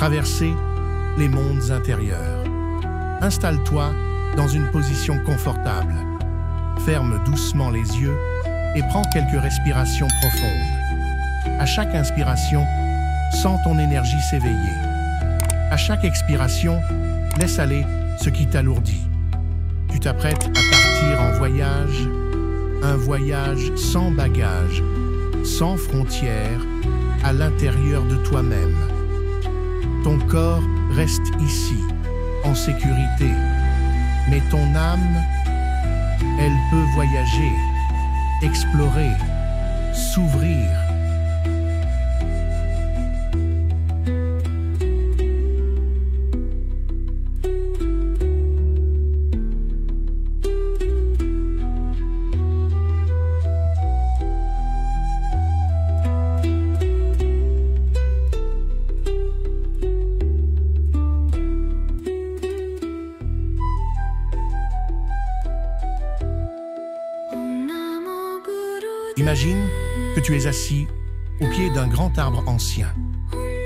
traverser les mondes intérieurs. Installe-toi dans une position confortable. Ferme doucement les yeux et prends quelques respirations profondes. À chaque inspiration, sens ton énergie s'éveiller. À chaque expiration, laisse aller ce qui t'alourdit. Tu t'apprêtes à partir en voyage, un voyage sans bagages, sans frontières, à l'intérieur de toi-même. Ton corps reste ici, en sécurité, mais ton âme, elle peut voyager, explorer, s'ouvrir. Imagine que tu es assis au pied d'un grand arbre ancien.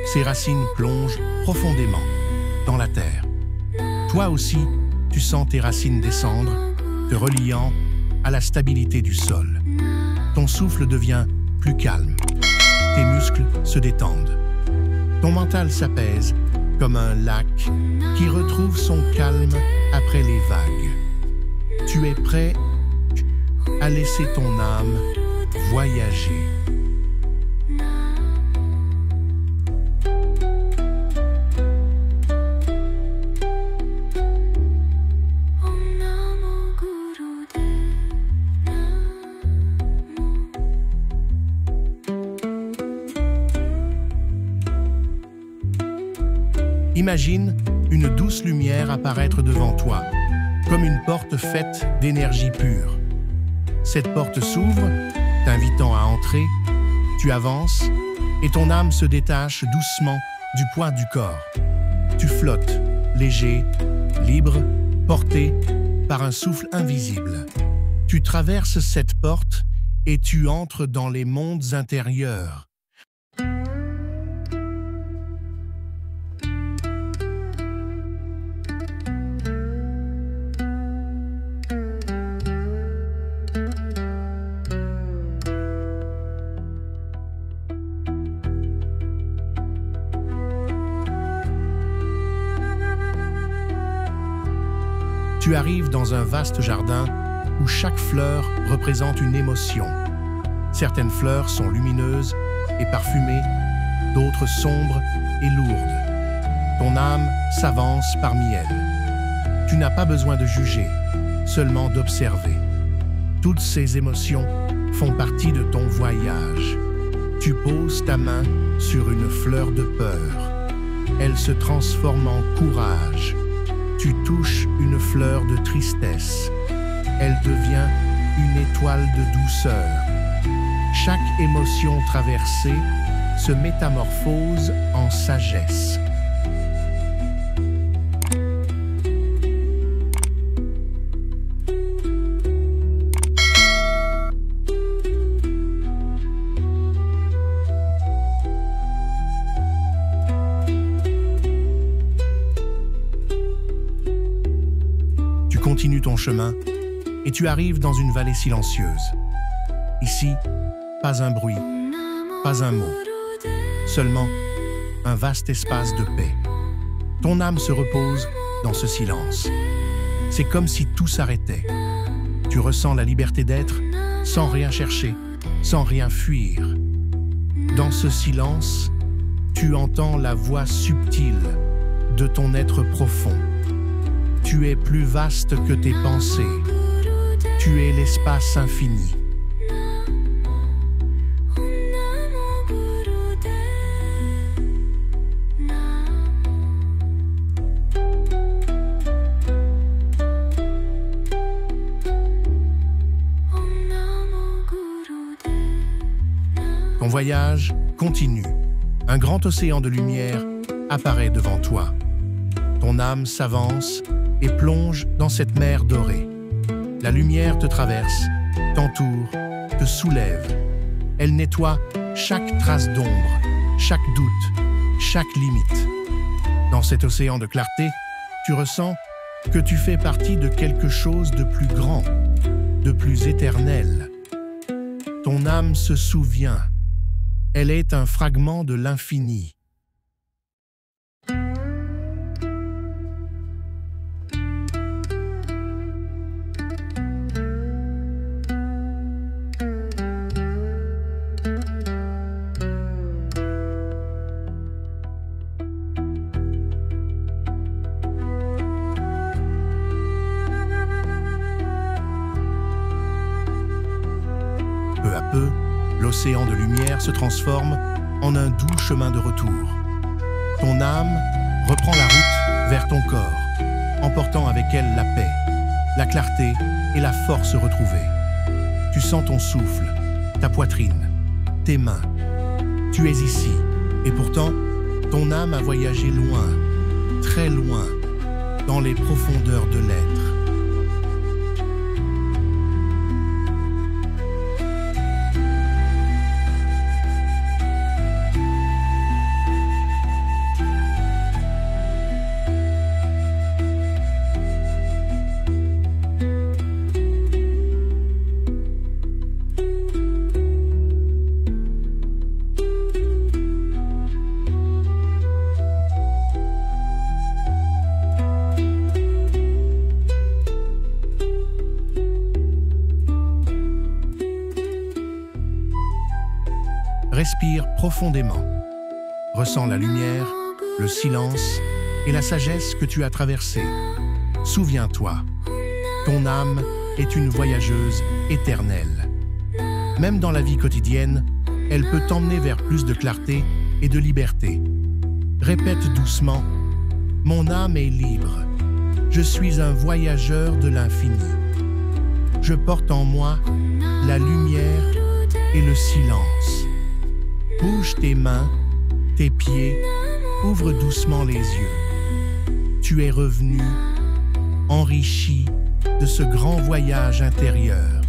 Ses racines plongent profondément dans la terre. Toi aussi, tu sens tes racines descendre, te reliant à la stabilité du sol. Ton souffle devient plus calme. Tes muscles se détendent. Ton mental s'apaise comme un lac qui retrouve son calme après les vagues. Tu es prêt à laisser ton âme voyager. Imagine une douce lumière apparaître devant toi, comme une porte faite d'énergie pure. Cette porte s'ouvre, t'invitant à entrer, tu avances et ton âme se détache doucement du poids du corps. Tu flottes, léger, libre, porté par un souffle invisible. Tu traverses cette porte et tu entres dans les mondes intérieurs. Tu arrives dans un vaste jardin où chaque fleur représente une émotion. Certaines fleurs sont lumineuses et parfumées, d'autres sombres et lourdes. Ton âme s'avance parmi elles. Tu n'as pas besoin de juger, seulement d'observer. Toutes ces émotions font partie de ton voyage. Tu poses ta main sur une fleur de peur. Elle se transforme en courage. Tu touches une fleur de tristesse. Elle devient une étoile de douceur. Chaque émotion traversée se métamorphose en sagesse. Continue ton chemin et tu arrives dans une vallée silencieuse. Ici, pas un bruit, pas un mot, seulement un vaste espace de paix. Ton âme se repose dans ce silence. C'est comme si tout s'arrêtait. Tu ressens la liberté d'être sans rien chercher, sans rien fuir. Dans ce silence, tu entends la voix subtile de ton être profond. Tu es plus vaste que tes pensées. Tu es l'espace infini. Ton voyage continue. Un grand océan de lumière apparaît devant toi. Ton âme s'avance et plonge dans cette mer dorée. La lumière te traverse, t'entoure, te soulève. Elle nettoie chaque trace d'ombre, chaque doute, chaque limite. Dans cet océan de clarté, tu ressens que tu fais partie de quelque chose de plus grand, de plus éternel. Ton âme se souvient. Elle est un fragment de l'infini. Peu à peu, l'océan de lumière se transforme en un doux chemin de retour. Ton âme reprend la route vers ton corps, emportant avec elle la paix, la clarté et la force retrouvée. Tu sens ton souffle, ta poitrine, tes mains. Tu es ici, et pourtant, ton âme a voyagé loin, très loin, dans les profondeurs de l'être. Respire profondément. Ressens la lumière, le silence et la sagesse que tu as traversée. Souviens-toi, ton âme est une voyageuse éternelle. Même dans la vie quotidienne, elle peut t'emmener vers plus de clarté et de liberté. Répète doucement, « Mon âme est libre. Je suis un voyageur de l'infini. Je porte en moi la lumière et le silence. » Bouge tes mains, tes pieds, ouvre doucement les yeux. Tu es revenu, enrichi de ce grand voyage intérieur.